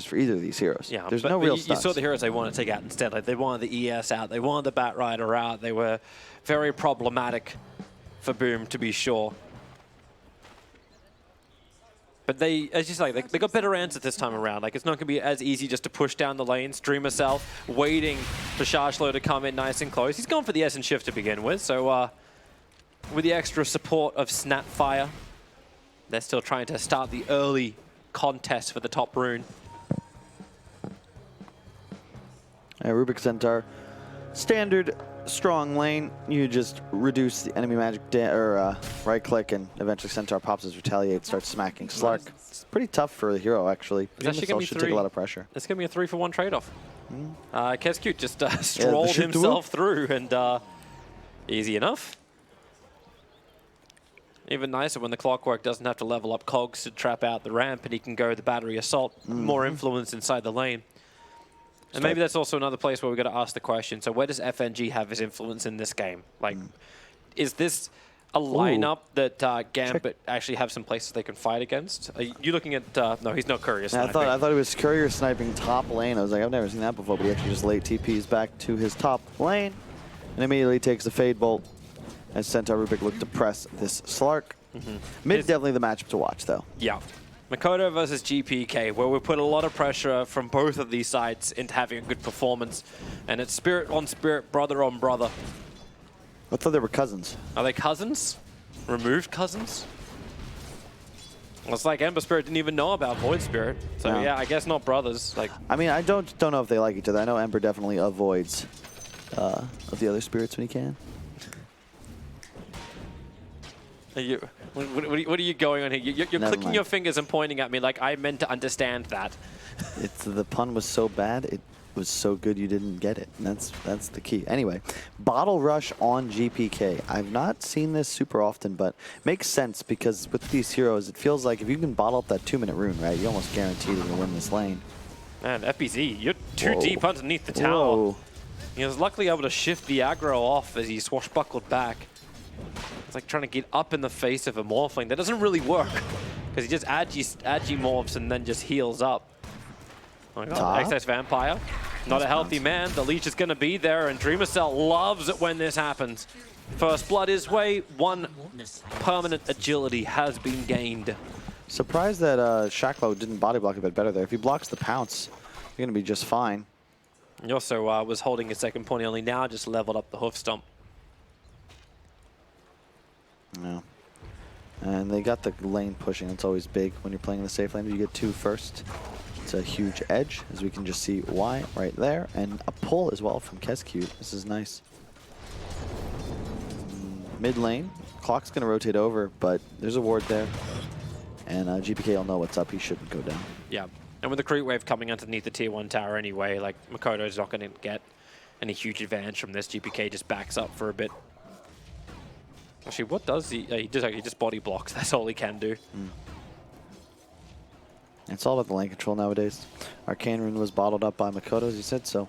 for either of these heroes. Yeah, there's no real stuns. You saw the heroes they wanted to take out instead. Like they wanted the ES out, they wanted the Bat Rider out. They were very problematic for Boom, to be sure. But they, as you say, they got better answers this time around. Like, it's not going to be as easy just to push down the lanes. Dream herself waiting for Chargelo to come in nice and close. He's gone for the Essence Shift to begin with, so with the extra support of Snapfire, they're still trying to start the early contest for the top rune. Rubik Centaur, standard strong lane. You just reduce the enemy magic right click, and eventually Centaur pops his retaliate, starts smacking Slark. It's pretty tough for the hero actually. Should take a lot of pressure. It's gonna be a 3-for-1 trade-off. Kescute just strolled himself through, and easy enough. Even nicer when the Clockwork doesn't have to level up cogs to trap out the ramp, and he can go the battery assault, more influence inside the lane. And maybe that's also another place where we've got to ask the question, so where does FNG have his influence in this game? Like, is this a lineup that Gambit actually have some places they can fight against? Are you looking at, no, he's not courier sniping. I thought he was courier sniping top lane. I was like, I've never seen that before, but he actually just late TPs back to his top lane and immediately takes the Fade Bolt as Centaur Rubik look to press this Slark. Mid definitely the matchup to watch, though. Yeah. Makoto versus GPK, where we put a lot of pressure from both of these sides into having a good performance. And it's spirit on spirit, brother on brother. I thought they were cousins. Are they cousins? Removed cousins? Well, it's like Ember Spirit didn't even know about Void Spirit. So yeah, I guess not brothers. Like, I mean, I don't know if they like each other. I know Ember definitely avoids of the other spirits when he can. What are you going on here? You're clicking your fingers and pointing at me like I meant to understand that. The pun was so bad, it was so good you didn't get it. And that's the key. Anyway, Bottle Rush on GPK. I've not seen this super often, but makes sense because with these heroes, it feels like if you can bottle up that 2-minute rune, right, you almost guarantee that you'll win this lane. Man, FBZ, you're too deep underneath the tower. He was luckily able to shift the aggro off as he swashbuckled back. It's like trying to get up in the face of a Morphling. That doesn't really work because he just agi morphs and then just heals up. Oh my God, Excess Vampire. Not a healthy man. The leech is going to be there, and Dreamercell loves it when this happens. First blood his way. One permanent agility has been gained. Surprised that Shaklo didn't body block a bit better there. If he blocks the pounce, you're going to be just fine. He also was holding his second point, only now just leveled up the hoof stomp. Yeah. And they got the lane pushing. It's always big when you're playing in the safe lane. You get 2 first. It's a huge edge, as we can just see why right there. And a pull as well from Kescute. This is nice. Mid lane. Clock's going to rotate over, but there's a ward there. And GPK will know what's up. He shouldn't go down. Yeah. And with the creep wave coming underneath the tier 1 tower anyway, like, Makoto's not going to get any huge advantage from this. GPK just backs up for a bit. Actually, what does he? He just body blocks. That's all he can do. It's all about the lane control nowadays. Arcane Rune was bottled up by Makoto, as you said, so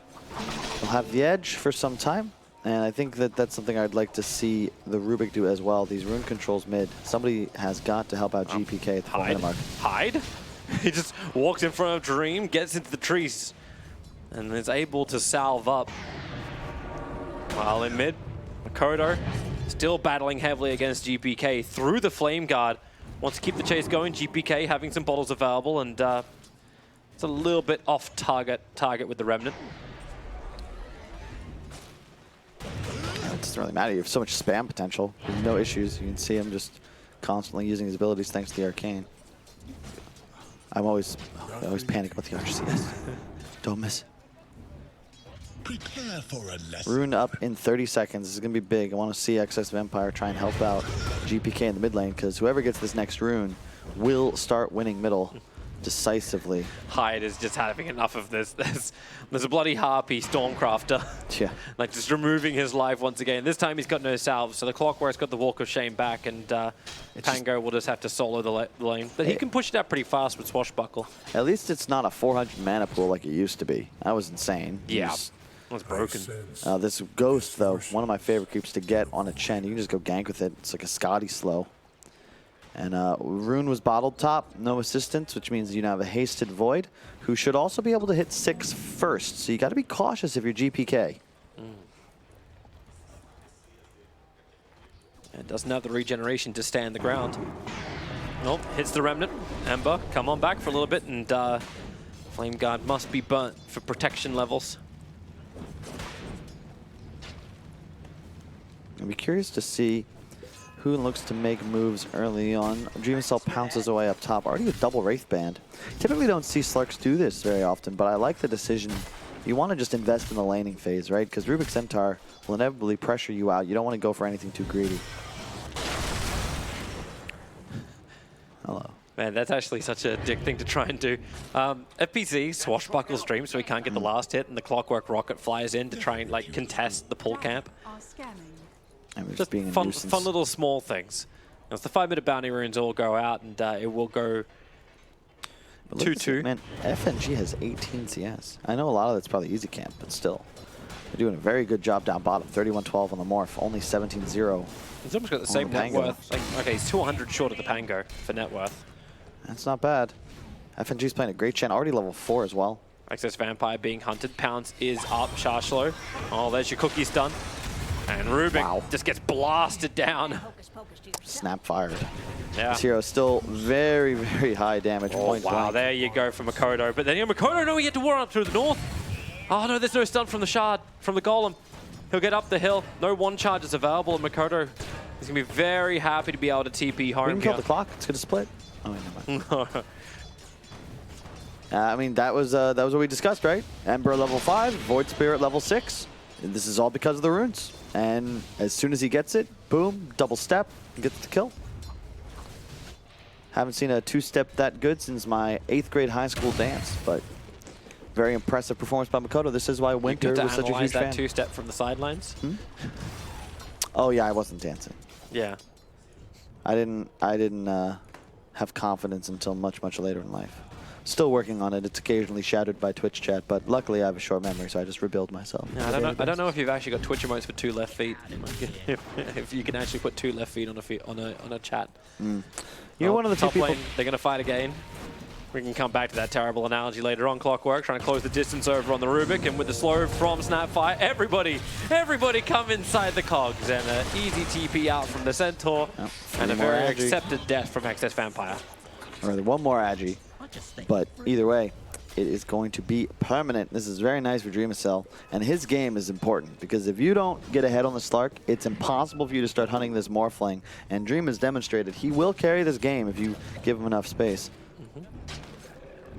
he'll have the edge for some time. And I think that that's something I'd like to see the Rubik do as well. These rune controls mid. Somebody has got to help out GPK at the 4-minute mark. Hide? He just walks in front of Dream, gets into the trees, and is able to salve up. While in mid, Makoto still battling heavily against GPK through the Flame Guard. Wants to keep the chase going. GPK having some bottles available, and it's a little bit off target with the Remnant. It doesn't really matter. You have so much spam potential. There's no issues. You can see him just constantly using his abilities thanks to the Arcane. I always panic about the RCS. Don't miss. Prepare for a lesson. Rune up in 30 seconds. This is going to be big. I want to see Excess Vampire try and help out GPK in the mid lane, because whoever gets this next rune will start winning middle decisively. Hyde is just having enough of this. There's a bloody harpy Stormcrafter. Yeah. Like just removing his life once again. This time he's got no salve, so the Clockwork's got the Walk of Shame back, and Tango will just have to solo the lane. But he can push it out pretty fast with Swashbuckle. At least it's not a 400 mana pool like it used to be. That was insane. Yeah. That's broken. This Ghost, though, one of my favorite creeps to get on a Chen. You can just go gank with it. It's like a Scotty slow. And Rune was bottled top, no assistance, which means you now have a hasted Void, who should also be able to hit 6 first. So you got to be cautious if you're GPK. It doesn't have the regeneration to stand the ground. Nope, hits the Remnant. Ember, come on back for a little bit, and Flame Guard must be burnt for protection levels. I'd be curious to see who looks to make moves early on. Dreamcell pounces away up top, already a double Wraith Band. Typically don't see Slarks do this very often, but I like the decision. You want to just invest in the laning phase, right? Because Rubik Centaur will inevitably pressure you out. You don't want to go for anything too greedy. Hello. Man, that's actually such a dick thing to try and do. FPZ swashbuckles Dream so he can't get the last hit, and the Clockwork Rocket flies in to try and like contest the pull camp. Just being fun little small things. As the 5-minute bounty runes all go out, and it will go 2-2. Man, FNG has 18 CS. I know a lot of that's probably easy camp, but still. They're doing a very good job down bottom. 31-12 on the Morph, only 17-0. He's almost got the same net worth. Like, okay, he's 200 short of the Pango for net worth. That's not bad. FNG's playing a great Chen, already level 4 as well. Excess Vampire being hunted. Pounce is up. Charshlo. Oh, there's your cookies done. And Rubik just gets blasted down. Snap fired. Yeah. This hero still very, very high damage. Oh, wow, blank. There you go for Makoto. But then Makoto, no, he had to war up through the north. Oh, no, there's no stun from the Shard, from the Golem. He'll get up the hill. No one charges available, and Makoto is going to be very happy to be able to TP home. We can kill the clock. It's going to split. Oh, wait, never mind. I mean, that was what we discussed, right? Ember level 5, Void Spirit level 6. And this is all because of the runes. And as soon as he gets it, boom, double step, and gets the kill. Haven't seen a two-step that good since my 8th grade high school dance, but very impressive performance by Makoto. This is why Winter was such a huge fan. That two-step from the sidelines? Oh yeah, I wasn't dancing. Yeah. I didn't have confidence until much, much later in life. Still working on it. It's occasionally shadowed by Twitch chat, but luckily I have a short memory, so I just rebuild myself. Yeah, I don't know if you've actually got Twitch emotes for 2 left feet. If you can actually put 2 left feet on a chat. You're one of the top two people. Lane, they're going to fight again. We can come back to that terrible analogy later on. Clockwork trying to close the distance over on the Rubik, and with the slow from Snapfire, everybody come inside the cogs, and an easy TP out from the Centaur, and a very accepted death from Excess Vampire. Or one more Agi. But either way, it is going to be permanent. This is very nice for Dreamcell, and his game is important because if you don't get ahead on the Slark, it's impossible for you to start hunting this Morphling. And Dream has demonstrated he will carry this game if you give him enough space.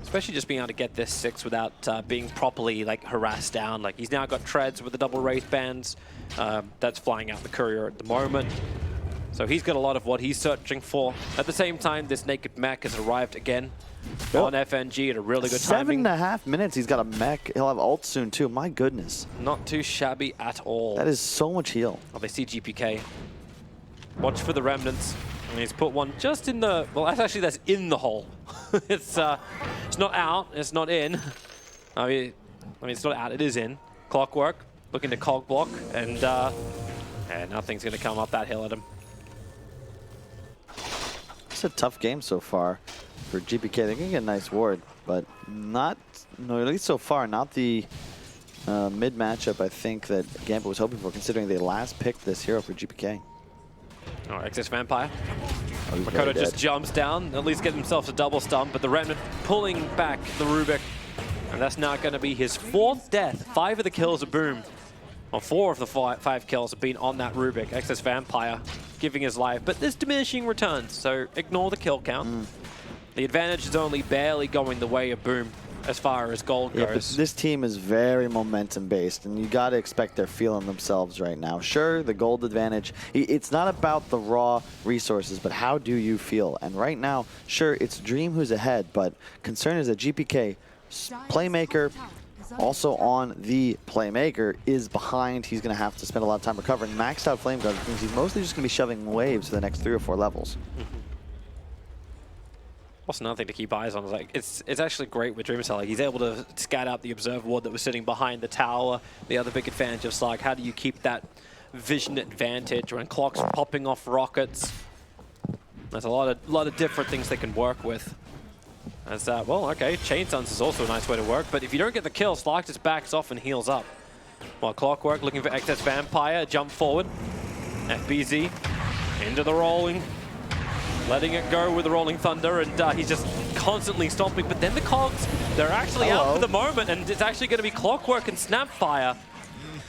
Especially just being able to get this 6 without being properly like harassed down. Like he's now got treads with the double Wraith Bands. That's flying out the courier at the moment. So he's got a lot of what he's searching for. At the same time, this naked mech has arrived again on FNG at a really good timing. 7.5 minutes, he's got a mech. He'll have ult soon too. My goodness. Not too shabby at all. That is so much heal. Oh, they see GPK. Watch for the remnants. And he's put one just in the, well, that's in the hole. It's not out, it's not in. I mean, it's not out, it is in. Clockwork, looking to cog block, and nothing's going to come up that hill at him. It's a tough game so far for GPK. They're going to get a nice ward, but not, no, at least so far, not the mid matchup I think that Gambit was hoping for, considering they last picked this hero for GPK. Oh, Excess Vampire. Makoto just jumps down, at least get himself a double stump, but the Remnant pulling back the Rubik. And that's now going to be his 4th death. 5 of the kills are Boom. Well, 4 of the 5 kills have been on that Rubik. Excess Vampire giving his life, but there's diminishing returns, so ignore the kill count. The advantage is only barely going the way of Boom as far as gold goes. But this team is very momentum based, and you got to expect they're feeling themselves right now. Sure, the gold advantage, it's not about the raw resources, but how do you feel? And right now, sure, it's Dream who's ahead, but concern is that GPK, Playmaker, also on the Playmaker, is behind. He's going to have to spend a lot of time recovering. Maxed out Flame Guard means he's mostly just going to be shoving waves for the next 3 or 4 levels. Also, another thing to keep eyes on is like it's actually great with Dreamcell. Like he's able to scout out the observer ward that was sitting behind the tower. The other big advantage of Slark, how do you keep that vision advantage when clock's popping off rockets? There's a lot of different things they can work with. As that, well, okay, Chain Suns is also a nice way to work, but if you don't get the kill, Slark just backs off and heals up. While Clockwork looking for Excess Vampire, jump forward. FBZ into the rolling, letting it go with the Rolling Thunder, and he's just constantly stomping. But then the Cogs, they're actually out for the moment, and it's actually going to be Clockwork and Snapfire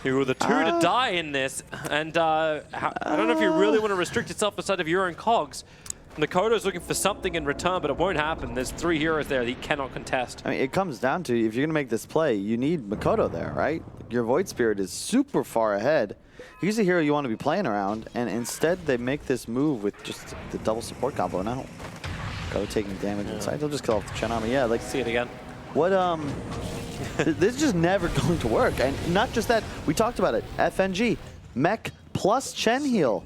who are the two to die in this. And I don't know if you really want to restrict yourself outside of your own Cogs. Makoto's looking for something in return, but it won't happen. There's 3 heroes there that he cannot contest. I mean, it comes down to, if you're going to make this play, you need Makoto there, right? Your Void Spirit is super far ahead. He's a hero you want to be playing around, and instead they make this move with just the double support combo now. Go taking damage inside. They'll just kill off the Chenami. Yeah, like, see it again. What, this is just never going to work. And not just that, we talked about it. FNG, mech plus Chen heal.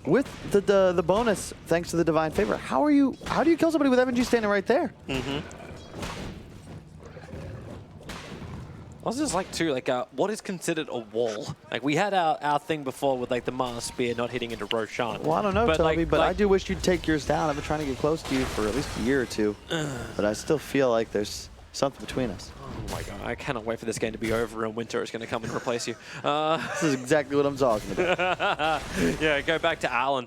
With the bonus, thanks to the Divine Favor. How do you kill somebody with FNG standing right there? Also, just like too, like what is considered a wall? Like we had our thing before with like the Mars Spear not hitting into Roshan. Well, I don't know, Toby, but I do wish you'd take yours down. I've been trying to get close to you for at least a year or two, but I still feel like there's something between us. Oh my god, I cannot wait for this game to be over and Winter is going to come and replace you. This is exactly what I'm talking about. Yeah, go back to Alan.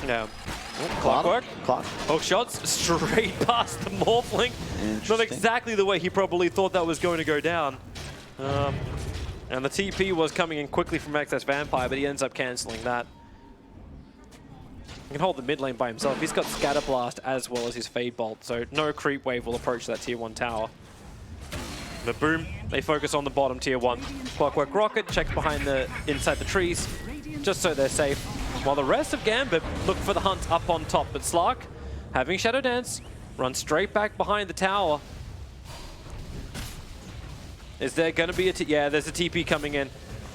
Yeah. Clockwork. Hook shots straight past the Morphling. Not exactly the way he probably thought that was going to go down. And the TP was coming in quickly from Excess Vampire, but he ends up cancelling that. He can hold the mid lane by himself. He's got Scatter Blast as well as his Fade Bolt, so no creep wave will approach that tier 1 tower. But boom, they focus on the bottom tier 1. Clockwork Rocket checks behind inside the trees, just so they're safe. While the rest of Gambit look for the hunt up on top. But Slark, having Shadow Dance, runs straight back behind the tower. Is there going to be a yeah, there's a TP coming in.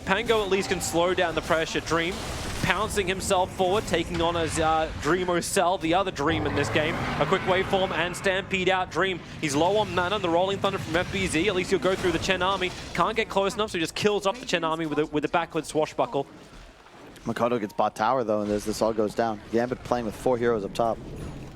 Pango at least can slow down the pressure. Dream pouncing himself forward, taking on as Dreamo Cell, the other Dream in this game. A quick waveform and Stampede out. Dream, he's low on mana. The Rolling Thunder from FBZ, at least he'll go through the Chen army. Can't get close enough, so he just kills off the Chen army with a backward swashbuckle. Makoto gets bot tower though, and this all goes down. Gambit playing with 4 heroes up top.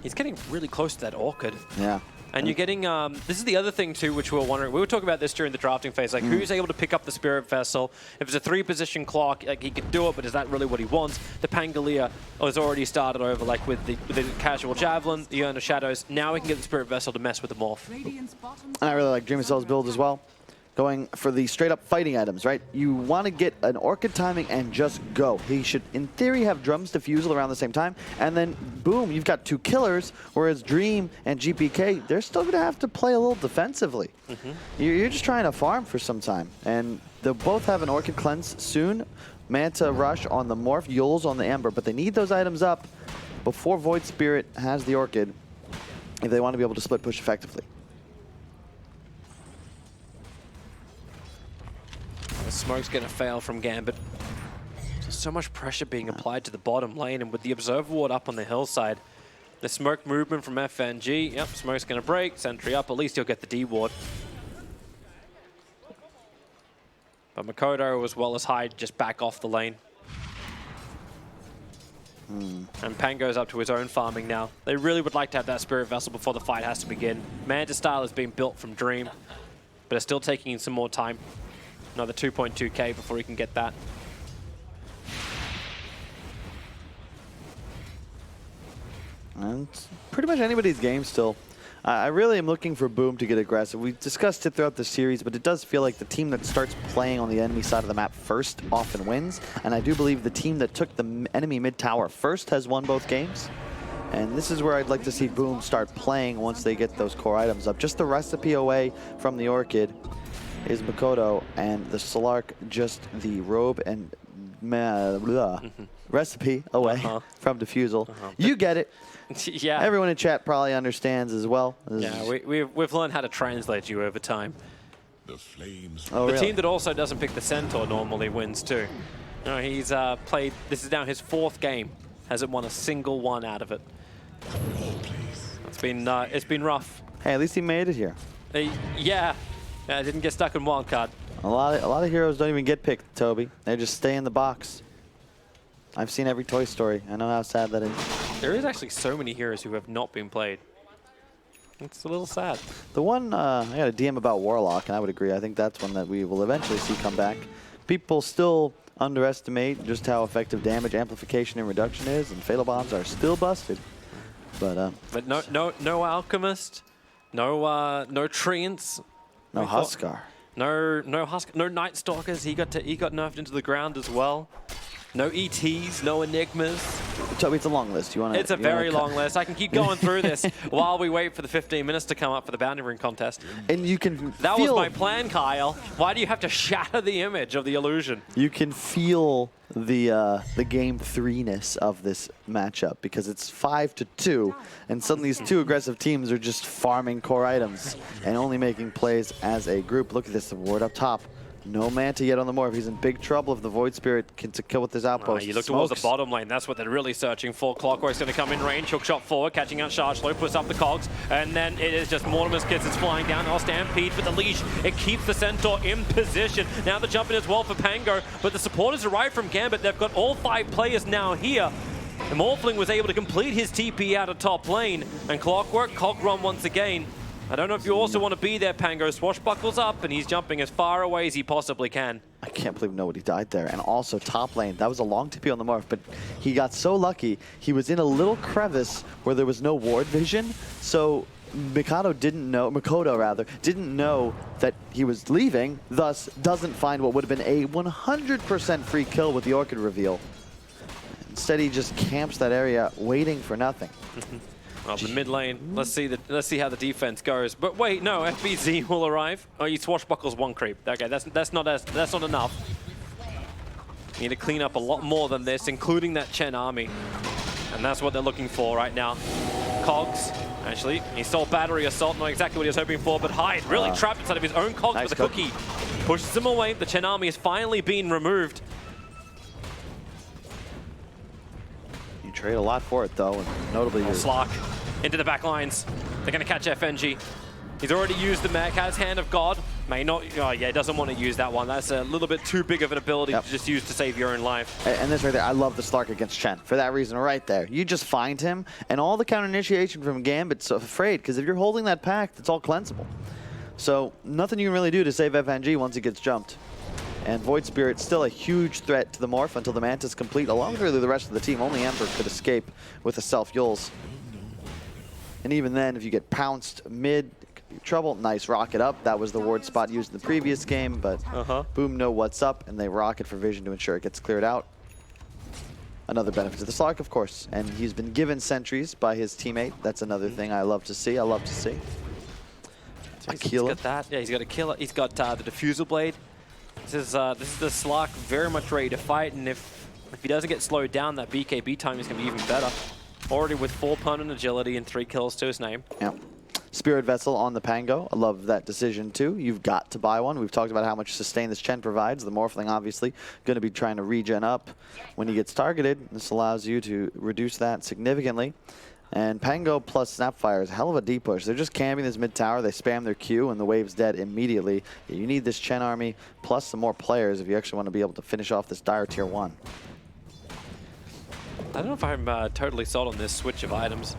He's getting really close to that Orchid. Yeah. And you're getting, this is the other thing too, which we were wondering. We were talking about this during the drafting phase, like who's able to pick up the Spirit Vessel? If it's a 3-position clock, like he could do it, but is that really what he wants? The Pangalia has already started over, like with the casual Javelin, the Urn of Shadows. Now we can get the Spirit Vessel to mess with the Morph. And I really like Dream of Cell's build as well. Going for the straight-up fighting items, right? You want to get an Orchid timing and just go. He should, in theory, have Drums Defusal around the same time, and then, boom, you've got 2 killers, whereas Dream and GPK, they're still going to have to play a little defensively. You're just trying to farm for some time, and they'll both have an Orchid Cleanse soon. Manta Rush on the Morph, Yules on the Ember, but they need those items up before Void Spirit has the Orchid if they want to be able to split push effectively. The smoke's going to fail from Gambit. There's so much pressure being applied to the bottom lane, and with the Observer Ward up on the hillside, the smoke movement from FNG, yep, smoke's going to break, sentry up, at least he'll get the D ward. But Makoto, as well as Hyde, just back off the lane. And Pango's up to his own farming now. They really would like to have that Spirit Vessel before the fight has to begin. Manta Style is being built from Dream, but it's still taking some more time. Another 2.2k before he can get that. And it's pretty much anybody's game still. I really am looking for Boom to get aggressive. We've discussed it throughout the series, but it does feel like the team that starts playing on the enemy side of the map first often wins. And I do believe the team that took the enemy mid tower first has won both games. And this is where I'd like to see Boom start playing once they get those core items up. Just the recipe away from the Orchid is Makoto, and the Slark just the robe and recipe away from Defusal. You get it. Yeah. Everyone in chat probably understands as well. Yeah, we've learned how to translate you over time. The flames. The team that also doesn't pick the Centaur normally wins too. You know, he's played, this is now his 4th game. Hasn't won a single one out of it. It's been rough. Hey, at least he made it here. Yeah, didn't get stuck in wildcard. A lot of heroes don't even get picked, Toby. They just stay in the box. I've seen every Toy Story. I know how sad that is. There is actually so many heroes who have not been played. It's a little sad. The one, I got a DM about Warlock, and I would agree. I think that's one that we will eventually see come back. People still underestimate just how effective damage amplification and reduction is, and Fatal Bombs are still busted. But no Alchemist, no Treants, no Huskar. No Huskar, no Night Stalkers. He got nerfed into the ground as well. No ETs, no Enigmas. Toby, it's a long list. You want to? It's a very long list. I can keep going through this while we wait for the 15 minutes to come up for the bounty ring contest. And you can That feel, was my plan, Kyle. Why do you have to shatter the image of the illusion? You can feel the game 3-ness of this matchup because it's 5-2, and suddenly these two aggressive teams are just farming core items and only making plays as a group. Look at this, the ward up top. No Manta yet on the Morph. He's in big trouble if the Void Spirit can kill with his outpost. You look towards the bottom lane. That's what they're really searching for. Clockwork's going to come in range. Hook shot forward, catching out Chargelo, puts up the cogs, and then it is just Mortimer's Kids that's flying down. Oh, Stampede with the leash. It keeps the Centaur in position. Now the jump in as well for Pango, but the supporters arrive from Gambit. They've got all 5 players now here. And Morphling was able to complete his TP out of top lane, and Clockwork, Cog run once again. I don't know if you also want to be there, Pango. Swashbuckles up, and he's jumping as far away as he possibly can. I can't believe nobody died there. And also top lane, that was a long TP on the Morph, but he got so lucky. He was in a little crevice where there was no ward vision, so Makoto didn't know that he was leaving, thus doesn't find what would have been a 100% free kill with the Orchid reveal. Instead, he just camps that area, waiting for nothing. Well, the mid lane, let's see how the defense goes. But wait, no, FBZ will arrive. Oh, he swashbuckles 1 creep. Okay, that's not enough. You need to clean up a lot more than this, including that Chen army. And that's what they're looking for right now. Cogs, actually, he stole battery assault, not exactly what he was hoping for, but Hyde really trapped inside of his own cogs with a cookie. Pushes him away. The Chen army is finally being removed. You trade a lot for it, though, and notably... Slark into the back lines. They're going to catch FNG. He's already used the mech, has Hand of God. May not... Oh, yeah, doesn't want to use that one. That's a little bit too big of an ability to just use to save your own life. And this right there, I love the Slark against Chen. For that reason right there. You just find him, and all the counter initiation from Gambit's afraid, because if you're holding that pact, it's all cleansable. So nothing you can really do to save FNG once he gets jumped. And Void Spirit's still a huge threat to the Morph until the Manta's complete, along with really the rest of the team. Only Emperor could escape with a self-Yules. And even then, if you get pounced mid, it could be trouble. Nice rocket up. That was the ward spot used in the previous game, but Boom know what's up, and they rocket for vision to ensure it gets cleared out. Another benefit to the Slark, of course. And he's been given sentries by his teammate. That's another thing I love to see. He's got that. Yeah, he's got a killer. He's got the Diffusal Blade. This is the Slark very much ready to fight, and if he doesn't get slowed down, that BKB time is going to be even better. Already with 4 permanent agility and 3 kills to his name. Yeah. Spirit Vessel on the Pango. I love that decision too. You've got to buy one. We've talked about how much sustain this Chen provides. The Morphling obviously going to be trying to regen up when he gets targeted. This allows you to reduce that significantly. And Pango plus Snapfire is a hell of a deep push. They're just camping this mid tower. They spam their Q and the wave's dead immediately. You need this Chen army plus some more players if you actually want to be able to finish off this dire tier 1. I don't know if I'm totally sold on this switch of items.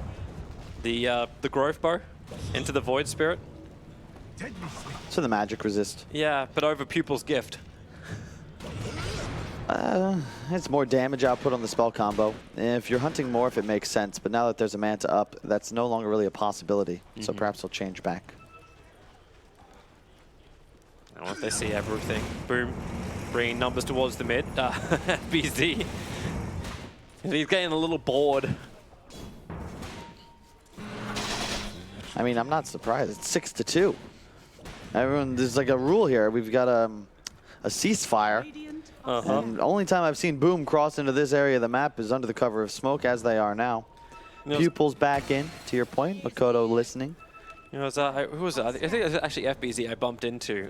The Growth Bow into the Void Spirit. So the magic resist. Yeah, but over Pupil's Gift. It's more damage output on the spell combo. If you're hunting Morph, it makes sense, but now that there's a Manta up, that's no longer really a possibility. So perhaps he'll change back. I want to see everything. Boom. Bringing numbers towards the mid. BZ. He's getting a little bored. I mean, I'm not surprised. It's 6-2. Everyone, there's like a rule here. We've got a ceasefire. And the only time I've seen Boom cross into this area of the map is under the cover of smoke, as they are now. Pupils back in, to your point. Makoto listening. You know, who was it? I think it was actually FBZ I bumped into,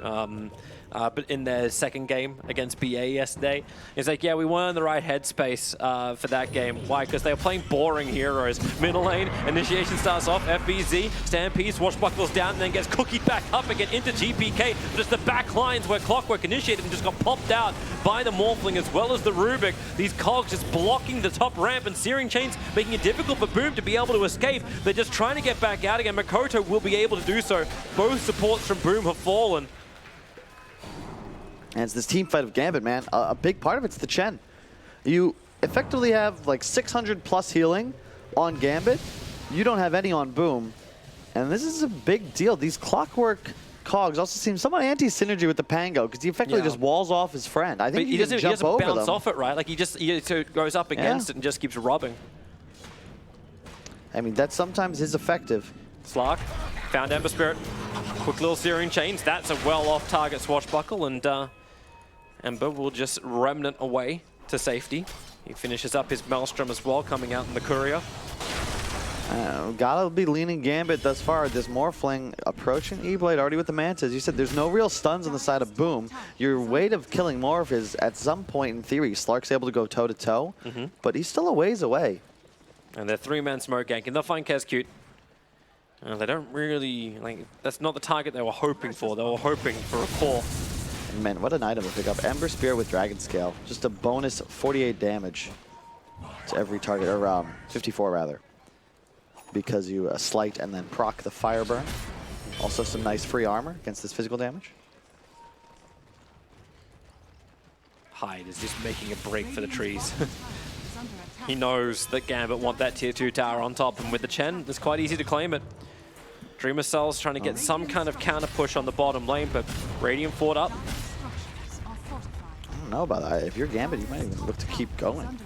but in their second game against BA yesterday. It's like, yeah, we weren't in the right headspace for that game. Why? Because they were playing boring heroes. Middle lane, initiation starts off, FBZ, Stampede, swashbuckles down, and then gets cookied back up again into GPK. Just the back lines where Clockwork initiated and just got popped out by the Morphling as well as the Rubik. These cogs just blocking the top ramp and Searing Chains, making it difficult for Boom to be able to escape. They're just trying to get back out again. Makoto will be able to do so. Both supports from Boom have fallen. And it's this team fight of Gambit, man. A big part of it's the Chen. You effectively have like 600 plus healing on Gambit. You don't have any on Boom. And this is a big deal. These Clockwork cogs also seem somewhat anti-synergy with the Pango because he effectively just walls off his friend. I think he doesn't bounce off it, right? Like he just goes up against it and just keeps rubbing. I mean, that sometimes is effective. Slark found Ember Spirit. Quick little Searing Chains. That's a well-off-target swashbuckle, and Ember will just remnant away to safety. He finishes up his Maelstrom as well, coming out in the Courier. Gotta be leaning Gambit thus far. This Morphling approaching E-Blade already with the Mantas. You said there's no real stuns on the side of Boom. Your weight of killing Morph is at some point in theory. Slark's able to go toe-to-toe, but he's still a ways away. And they're three-man smoke ganking. They'll find Keskute. They don't really, like, that's not the target they were hoping for. They were hoping for a core. And man, what an item to pick up. Ember Spear with Dragon Scale. Just a bonus 48 damage to every target, or 54 rather. Because you slight and then proc the Fire Burn. Also some nice free armor against this physical damage. Hyde is just making a break for the trees. He knows that Gambit want that tier 2 tower on top, and with the Chen, it's quite easy to claim it. Dreamer Cell's trying to get some kind of counter push on the bottom lane, but Radiant fought up. I don't know about that. If you're Gambit, you might even look to keep going.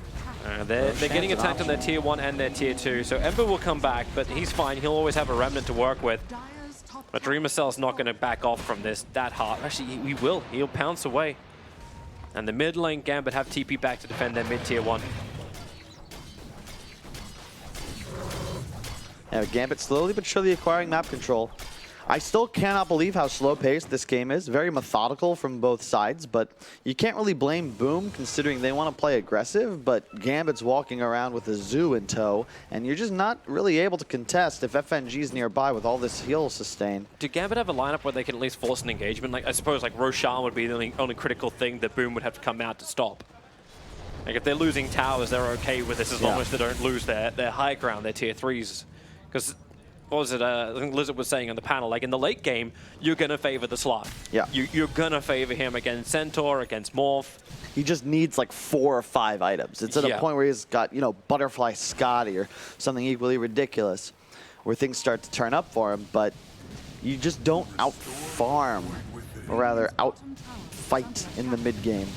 They're getting attacked on their tier 1 and their tier 2, so Ember will come back, but he's fine. He'll always have a remnant to work with. But Dreamer Cell's not going to back off from this that hard. Actually, he will. He'll pounce away. And the mid lane Gambit have TP back to defend their mid tier 1. Yeah, Gambit slowly but surely acquiring map control. I still cannot believe how slow-paced this game is. Very methodical from both sides, but you can't really blame Boom considering they want to play aggressive, but Gambit's walking around with a zoo in tow, and you're just not really able to contest if FNG's nearby with all this heal sustain. Do Gambit have a lineup where they can at least force an engagement? Like, I suppose like Roshan would be the only critical thing that Boom would have to come out to stop. Like, if they're losing towers, they're okay with this as long as they don't lose their high ground, their tier 3s. Because what was it? I think Lizard was saying on the panel, like in the late game, you're going to favor the slot. Yeah. You're going to favor him against Centaur, against Morph. He just needs like 4 or 5 items. It's at a point where he's got, you know, Butterfly Scotty or something equally ridiculous where things start to turn up for him, but you just don't out-farm, or rather out-fight in the mid-game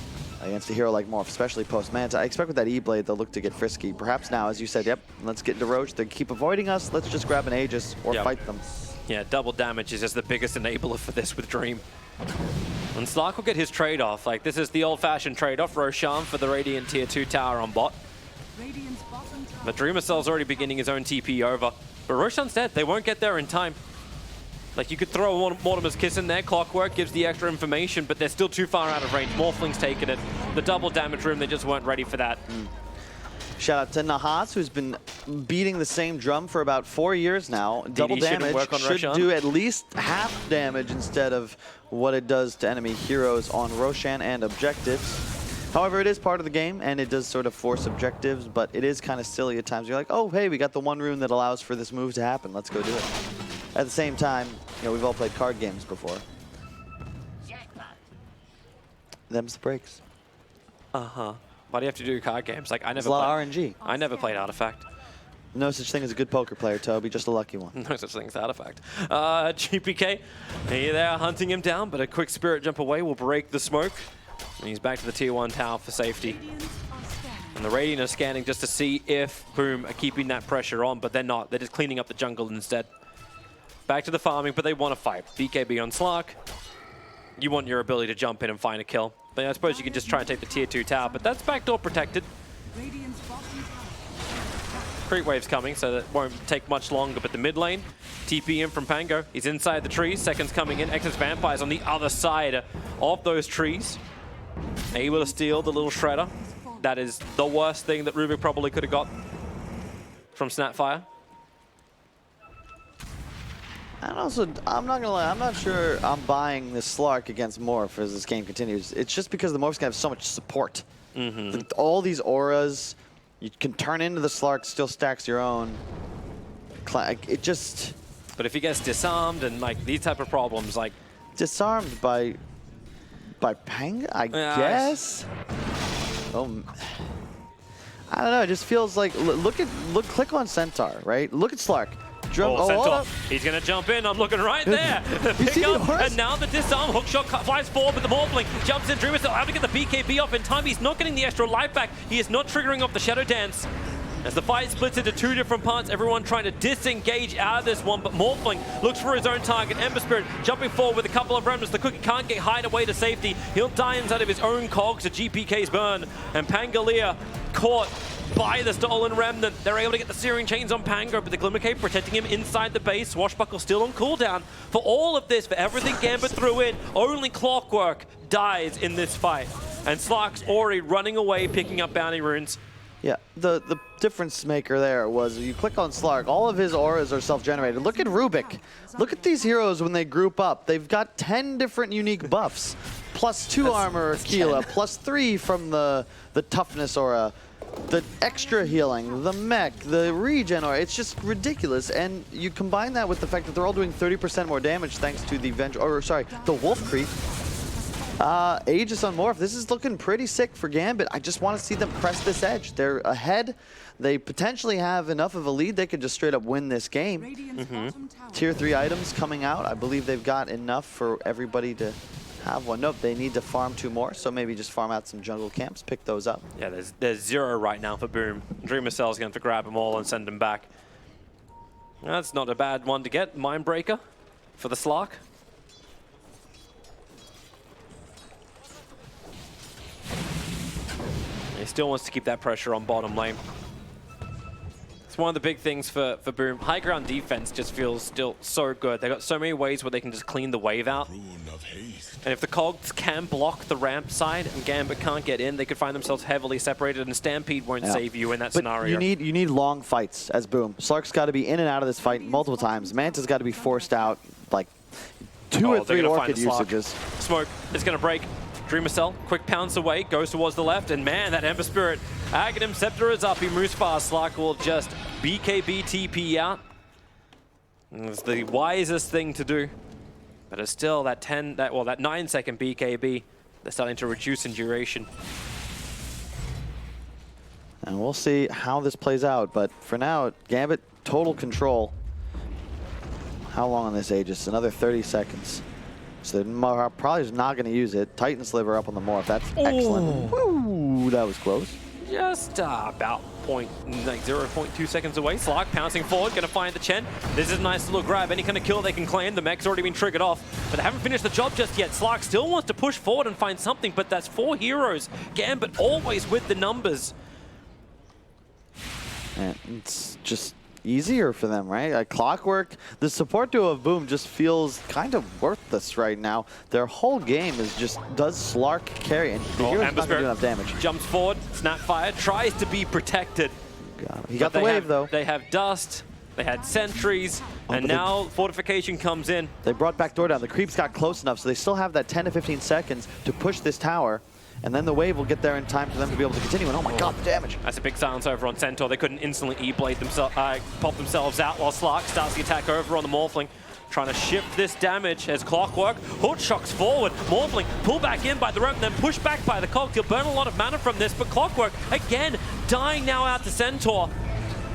against a hero like Morph, especially post-Manta. I expect with that E-Blade, they'll look to get frisky. Perhaps now, as you said, yep, let's get into Roach. They keep avoiding us. Let's just grab an Aegis or fight them. Yeah, double damage is just the biggest enabler for this with Dream. And Slark will get his trade-off. Like, this is the old-fashioned trade-off. Roshan for the Radiant tier 2 tower on bot. But Dreamer Cell's already beginning his own TP over. But Roshan's dead. They won't get there in time. Like, you could throw Mortimer's Kiss in there. Clockwork gives the extra information, but they're still too far out of range. Morphling's taken it. The double damage room, they just weren't ready for that. Shout out to Nahas, who's been beating the same drum for about 4 years now. Double damage should do at least half damage instead of what it does to enemy heroes on Roshan and objectives. However, it is part of the game, and it does sort of force objectives, but it is kind of silly at times. You're like, oh, hey, we got the one rune that allows for this move to happen. Let's go do it. At the same time, you know, we've all played card games before. Them's the breaks. Why do you have to do card games? Like, There's a lot of RNG. I never played Artifact. No such thing as a good poker player, Toby. Just a lucky one. No such thing as Artifact. GPK, hey there, hunting him down, but a quick spirit jump away will break the smoke. And he's back to the tier 1 tower for safety. And the Radiant are scanning just to see if Boom are keeping that pressure on, but they're not. They're just cleaning up the jungle instead. Back to the farming, but they want to fight. BKB on Slark. You want your ability to jump in and find a kill. But I suppose you can just try and take the tier 2 tower, but that's backdoor protected. Creep wave's coming, so that won't take much longer, but the mid lane, TP in from Pango. He's inside the trees, seconds coming in. Exodus Vampire's on the other side of those trees. Able to steal the little shredder. That is the worst thing that Rubik probably could have got from Snapfire. And also, I'm not gonna lie, I'm not sure I'm buying this Slark against Morph as this game continues. It's just because the Morph's gonna have so much support. All these auras, you can turn into the Slark, still stacks your own. It just... But if he gets disarmed and like these type of problems, like... Disarmed by Pang, I guess? Oh, I don't know, it just feels like, click on Centaur, right? Look at Slark. Centaur, he's going to jump in. I'm looking right there. Pick up, and now the disarm. Hookshot flies forward, but the Morphling jumps in. Dreamer still able to get the BKB off in time. He's not getting the extra life back. He is not triggering off the Shadow Dance. As the fight splits into two different parts, everyone trying to disengage out of this one, but Morphling looks for his own target. Ember Spirit jumping forward with a couple of remnants. The Cookie can't get hide away to safety. He'll die inside of his own cogs to GPK's burn. And Pangolier caught by the stolen remnant. They're able to get the Searing Chains on Pango, but the Glimmer Cape protecting him inside the base. Swashbuckle still on cooldown. For all of this, for everything Gambit threw in, only Clockwork dies in this fight. And Slark's already running away, picking up bounty runes. Yeah, the difference maker there was you click on Slark, all of his auras are self-generated. Look at Rubik. Look at these heroes when they group up. They've got 10 different unique buffs. +2 armor Keela, +3 from the toughness aura. The extra healing, the mech, the regen aura, it's just ridiculous. And you combine that with the fact that they're all doing 30% more damage thanks to the the Wolf Creep. Aegis on Morph, this is looking pretty sick for Gambit. I just want to see them press this edge. They're ahead. They potentially have enough of a lead they could just straight up win this game. Tier 3 items coming out. I believe they've got enough for everybody to have one. Nope, they need to farm 2 more, so maybe just farm out some jungle camps, pick those up. Yeah, there's 0 right now for Boom. Dreamer Cell's going to have to grab them all and send them back. That's not a bad one to get. Mindbreaker for the Slark. He still wants to keep that pressure on bottom lane. It's one of the big things for Boom. High ground defense just feels still so good. They've got so many ways where they can just clean the wave out. And if the Cogs can block the ramp side and Gambit can't get in, they could find themselves heavily separated, and Stampede won't save you in that scenario. You need long fights as Boom. Slark's got to be in and out of this fight multiple times. Manta's got to be forced out like 2 or 3 Orchid usages. Smoke is going to break. Dreamer Cell, quick pounce away, goes towards the left, and man, that Ember Spirit. Aghanim Scepter is up, he moves fast. Slark will just BKB TP out. It's the wisest thing to do. But it's still that 9-second BKB. They're starting to reduce in duration. And we'll see how this plays out, but for now, Gambit, total control. How long on this Aegis? Another 30 seconds. So they're probably just not going to use it. Titan Sliver up on the Morph. That's excellent. Woo, that was close. Just about 0.2 seconds away. Slark pouncing forward, going to find the Chen. This is a nice little grab. Any kind of kill they can claim. The mech's already been triggered off, but they haven't finished the job just yet. Slark still wants to push forward and find something, but that's 4 heroes. Gambit always with the numbers. And it's just easier for them, right? Like Clockwork, the support duo of Boom just feels kind of worthless right now. Their whole game is just, does Slark carry? And the hero's not going to do enough damage. Jumps forward, Snapfire, tries to be protected. He got the wave, though. They have Dust, they had Sentries, and now Fortification comes in. They brought backdoor down. The creeps got close enough, so they still have that 10 to 15 seconds to push this tower. And then the wave will get there in time for them to be able to continue. And oh my god, the damage. That's a big silence over on Centaur. They couldn't instantly E-Blade themselves, pop themselves out while Slark starts the attack over on the Morphling. Trying to shift this damage as Clockwork. Hood shocks forward. Morphling pull back in by the rope and then push back by the Cogs. He'll burn a lot of mana from this, but Clockwork, again, dying now out to Centaur.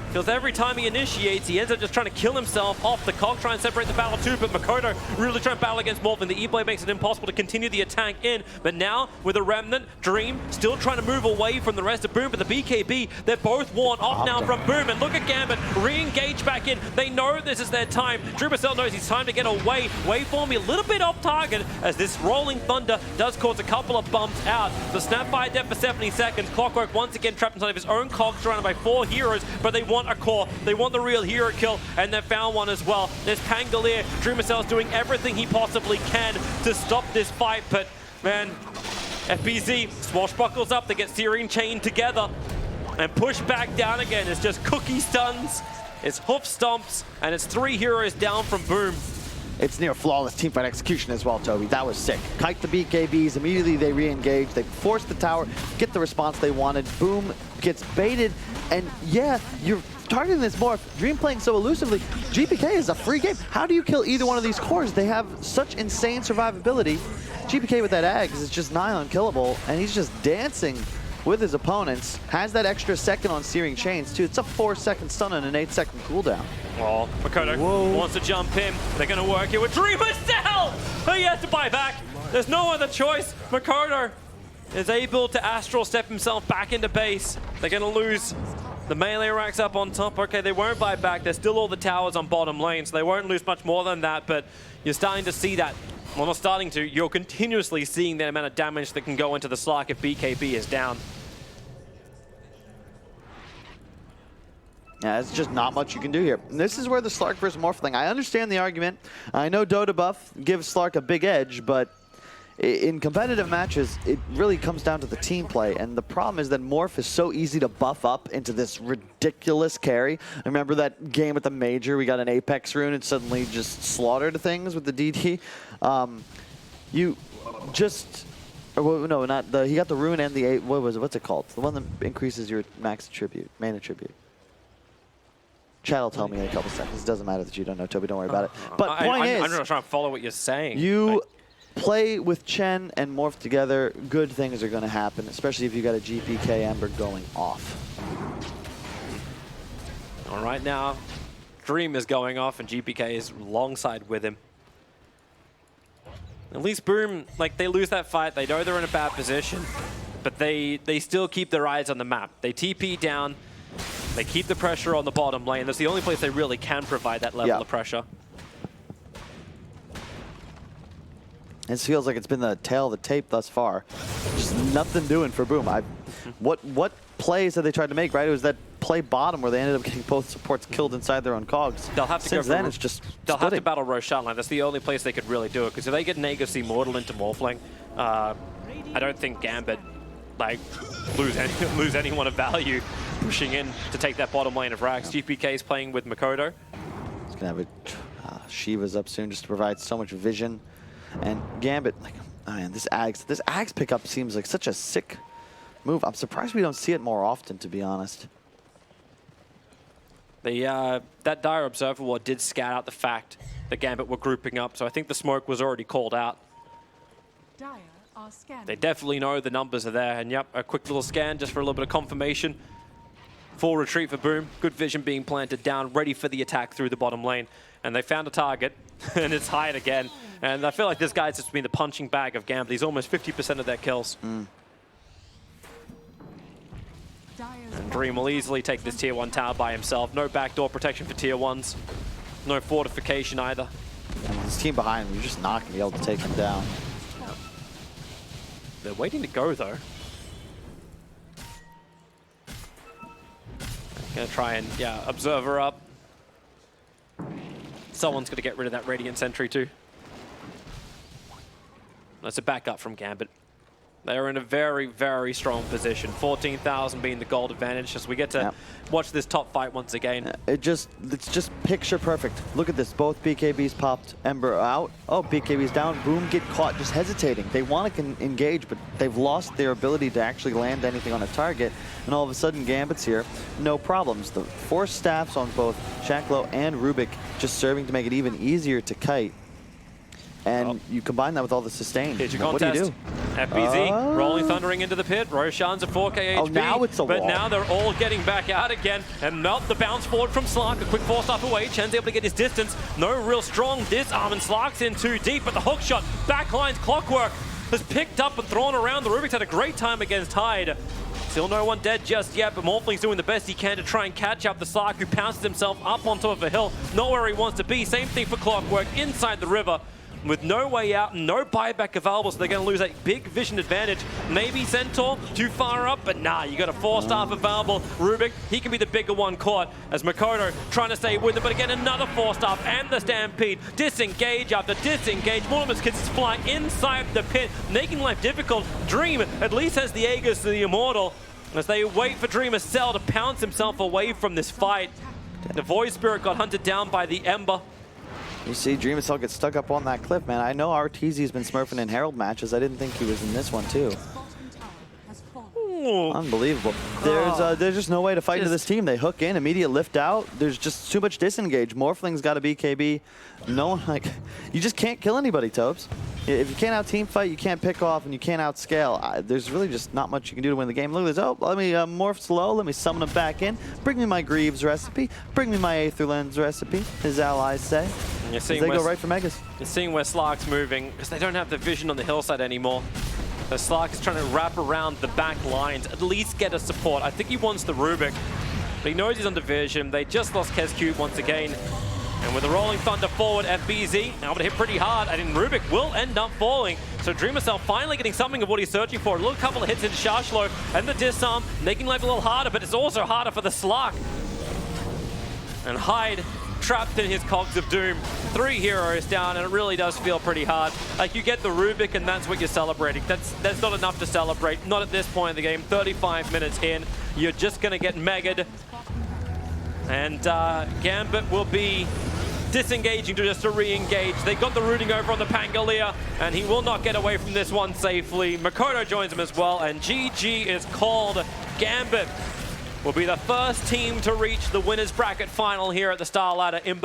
Because every time he initiates, he ends up just trying to kill himself off the Cog, try and separate the battle too, but Makoto really trying to battle against Morphin. The E-Blade makes it impossible to continue the attack in, but now with a Remnant, Dream still trying to move away from the rest of Boom, but the BKB, they're both worn off now from Boom, and look at Gambit, re-engage back in. They know this is their time. Dreamer Cell knows it's time to get away. Waveform a little bit off target as this Rolling Thunder does cause a couple of bumps out. The Snapfire dead for 70 seconds. Clockwork once again trapped inside of his own Cog, surrounded by 4 heroes, but they want a core. They want the real hero kill, and they've found one as well. There's Pangolier. Dreamer Cell's doing everything he possibly can to stop this fight, but man, FBZ swashbuckles up. They get Searing Chain together and push back down again. It's just cookie stuns, it's hoof stomps, and it's 3 heroes down from Boom. It's near flawless teamfight execution as well, Toby. That was sick. Kite the BKBs, immediately they re-engage, they force the tower, get the response they wanted. Boom gets baited, and yeah, you're targeting this more. Dream playing so elusively. GPK is a free game. How do you kill either one of these cores? They have such insane survivability. GPK with that Ags is just nigh unkillable, and he's just dancing with his opponents. Has that extra second on Searing Chains too. It's a 4-second stun and an 8-second cooldown. Oh, Makoto wants to jump in. They're going to work it with Dreamer still! He has to buy back. There's no other choice. Makoto is able to astral step himself back into base. They're going to lose. The melee racks up on top. Okay, they won't buy back. There's still all the towers on bottom lane, so they won't lose much more than that, but you're starting to see that. Well, not starting to. You're continuously seeing the amount of damage that can go into the Slark if BKB is down. Yeah, it's just not much you can do here. And this is where the Slark versus Morph thing, I understand the argument. I know Dota buff gives Slark a big edge, but in competitive matches, it really comes down to the team play. And the problem is that Morph is so easy to buff up into this ridiculous carry. I remember that game at the Major, we got an Apex rune and suddenly just slaughtered things with the DD. You just... Well, no, not the... He got the rune and the... What's it called? The one that increases your max attribute, main attribute. Chat will tell me in a couple seconds. It doesn't matter that you don't know, Toby. Don't worry about it. But point is, I'm not trying to follow what you're saying. You play with Chen and Morph together, good things are going to happen, especially if you got a GPK Ember going off. All right, now Dream is going off and GPK is alongside with him. At least Boom, like, they lose that fight. They know they're in a bad position, but they still keep their eyes on the map. They TP down. They keep the pressure on the bottom lane. That's the only place they really can provide that level of pressure. This feels like it's been the tail of the tape thus far. Just nothing doing for Boom. What plays have they tried to make, right? It was that play bottom where they ended up getting both supports killed inside their own cogs. They'll have to Since then, it's just they'll have to battle Roshan line. That's the only place they could really do it. Because if they get Nagus Immortal into Morphling, I don't think Gambit like lose anyone of value pushing in to take that bottom lane of Rax. GPK is playing with Makoto. He's gonna have a Shiva's up soon just to provide so much vision. And Gambit, like, oh man, this Ags pickup seems like such a sick move. I'm surprised we don't see it more often, to be honest. That Dire Observer Ward did scout out the fact that Gambit were grouping up, so I think the smoke was already called out. They definitely know the numbers are there, and yep, a quick little scan just for a little bit of confirmation. Full retreat for Boom. Good vision being planted down, ready for the attack through the bottom lane. And they found a target, and it's Hyde again. And I feel like this guy's just been the punching bag of Gambit. He's almost 50% of their kills. And Dream will easily take this tier 1 tower by himself. No backdoor protection for tier 1s. No fortification either. And this team behind him, you're just not going to be able to take him down. They're waiting to go, though. Gonna try and, Observer up. Someone's gonna get rid of that Radiant Sentry, too. That's a backup from Gambit. They're in a very, very strong position. 14,000 being the gold advantage as we get to watch this top fight once again. It's just picture perfect. Look at this. Both BKBs popped. Ember out. Oh, BKB's down. Boom get caught just hesitating. They want to engage, but they've lost their ability to actually land anything on a target. And all of a sudden, Gambit's here. No problems. The 4 staffs on both Shacklow and Rubik just serving to make it even easier to kite. And you combine that with all the sustain. Here's your what do you contest. do? FBZ rolling thundering into the pit. Roshan's at 4k HP. Oh, now it's a but wall. Now they're all getting back out again. And Melt the bounce forward from Slark. A quick force up away. Chen's able to get his distance. No real strong disarm, and Slark's in too deep. But the hook shot, backline's Clockwork, has picked up and thrown around. The Rubik's had a great time against Hyde. Still no one dead just yet, but Morphling's doing the best he can to try and catch up the Slark, who pounces himself up on top of a hill. Not where he wants to be. Same thing for Clockwork inside the river. With no way out and no buyback available, so they're going to lose that big vision advantage. Maybe Centaur too far up, but nah, you got a 4-staff available. Rubik, he can be the bigger one caught as Makoto trying to stay with it, but again, another 4-staff and the Stampede. Disengage after disengage. Mortimer's kids fly inside the pit, making life difficult. Dream at least has the Aegis to the Immortal as they wait for Dreamer Cell to pounce himself away from this fight. The Void Spirit got hunted down by the Ember. You see Dreamcell get stuck up on that cliff, man. I know RTZ's been smurfing in Herald matches. I didn't think he was in this one, too. Ooh. Unbelievable. There's just no way to fight into this team. They hook in, immediate lift out. There's just too much disengage. Morphling's got a BKB. No one, like, you just can't kill anybody, Tobes. If you can't out team fight, you can't pick off, and you can't outscale. There's really just not much you can do to win the game. Look at this. Oh, let me morph slow. Let me summon him back in. Bring me my Greaves recipe. Bring me my Aether Lens recipe, his allies say. You're seeing they go right for Megas. You're seeing where Slark's moving, because they don't have the vision on the hillside anymore. So Slark is trying to wrap around the back lines, at least get a support. I think he wants the Rubik, but he knows he's under vision. They just lost KezCube once again. And with the Rolling Thunder forward, FBZ now to hit pretty hard, and then Rubik will end up falling. So Dreamcell finally getting something of what he's searching for. A little couple of hits into Shashlo, and the disarm, making life a little harder, but it's also harder for the Slark. And Hyde trapped in his cogs of doom. 3 heroes down, and it really does feel pretty hard. Like, you get the Rubik, and that's what you're celebrating. That's not enough to celebrate, not at this point in the game. 35 minutes in, you're just gonna get megged. And Gambit will be disengaging to just to re-engage. They got the rooting over on the Pangolier, and he will not get away from this one safely. Makoto joins him as well, and GG is called. Gambit will be the first team to reach the winners bracket final here at the StarLadder ImbaTV